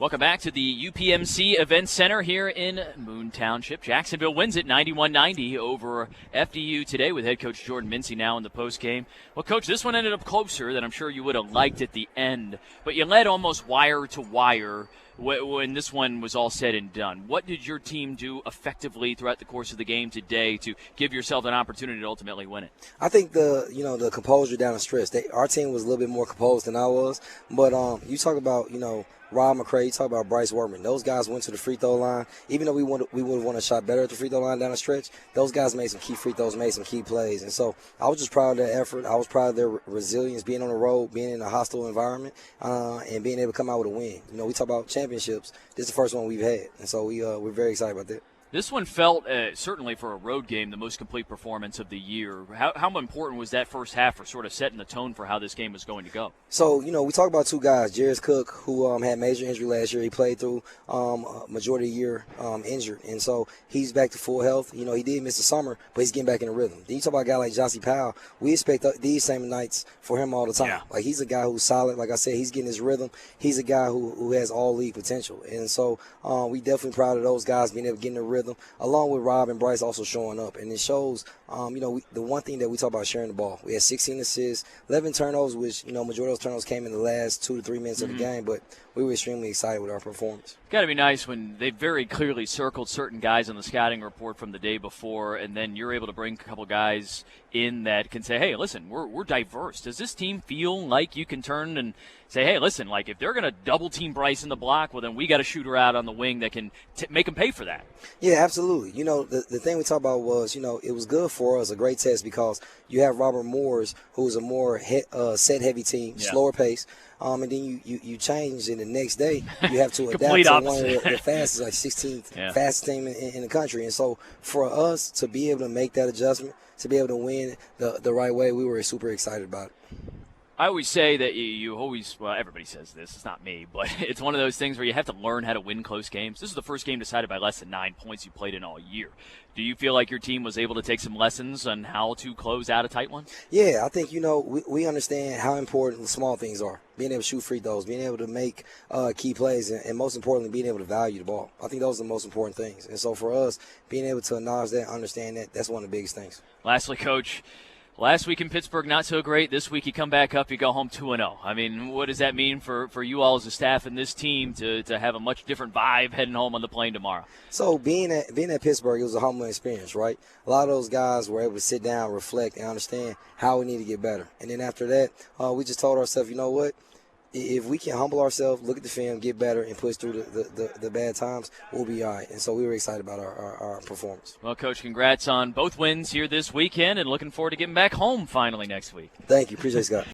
Welcome back to the UPMC Events Center here in Moon Township. Jacksonville wins it 91-90 over FDU today with head coach Jordan Mincy now in the postgame. Well, Coach, this one ended up closer than I'm sure you would have liked at the end, but you led almost wire to wire when this one was all said and done. What did your team do effectively throughout the course of the game today to give yourself an opportunity to ultimately win it? I think the composure down the stretch. Our team was a little bit more composed than I was, but you talk about Rob McCray, you talk about Bryce Wortman. Those guys went to the free throw line. Even though we would have won a shot better at the free throw line down the stretch, those guys made some key free throws, made some key plays. And so I was just proud of their effort. I was proud of their resilience, being on the road, being in a hostile environment, and being able to come out with a win. We talk about championships. This is the first one we've had. And so we're very excited about that. This one felt, certainly for a road game, the most complete performance of the year. How important was that first half for sort of setting the tone for how this game was going to go? So, we talk about two guys, Jairus Cook, who had major injury last year. He played through majority of the year injured, and so he's back to full health. He did miss the summer, but he's getting back in the rhythm. Then you talk about a guy like Jossie Powell. We expect these same nights for him all the time. Yeah. Like, he's a guy who's solid. Like I said, he's getting his rhythm. He's a guy who has all-league potential. And so we definitely proud of those guys being able to get in the rhythm, along with Rob and Bryce also showing up. And it shows, the one thing that we talk about sharing the ball. We had 16 assists, 11 turnovers, which, majority of those turnovers came in the last 2 to 3 minutes of the game, but we were extremely excited with our performance. Got to be nice when they very clearly circled certain guys on the scouting report from the day before, and then you're able to bring a couple guys in that can say, hey, listen, we're diverse. Does this team feel like you can turn and say, hey, listen, like if they're going to double team Bryce in the block, well, then we got a shooter out on the wing that can make them pay for that? Yeah, absolutely. The thing we talked about was, it was good for us, a great test, because you have Robert Moores, who's a more set-heavy team, slower pace. And then you change, and the next day you have to adapt to one of the fastest, like 16th fastest team in the country. And so for us to be able to make that adjustment, to be able to win the right way, we were super excited about it. I always say that you always, well, everybody says this, it's not me, but it's one of those things where you have to learn how to win close games. This is the first game decided by less than 9 points you played in all year. Do you feel like your team was able to take some lessons on how to close out a tight one? Yeah, I think, we understand how important the small things are. Being able to shoot free throws, being able to make key plays, and most importantly, being able to value the ball. I think those are the most important things. And so for us, being able to acknowledge that, understand that, that's one of the biggest things. Lastly, Coach, last week in Pittsburgh, not so great. This week you come back up, you go home 2-0. I mean, what does that mean for you all as a staff and this team to have a much different vibe heading home on the plane tomorrow? So being at Pittsburgh, it was a humbling experience, right? A lot of those guys were able to sit down, reflect, and understand how we need to get better. And then after that, we just told ourselves, you know what? If we can humble ourselves, look at the film, get better, and push through the bad times, we'll be all right. And so we were excited about our performance. Well, Coach, congrats on both wins here this weekend, and looking forward to getting back home finally next week. Thank you. Appreciate it, Scott.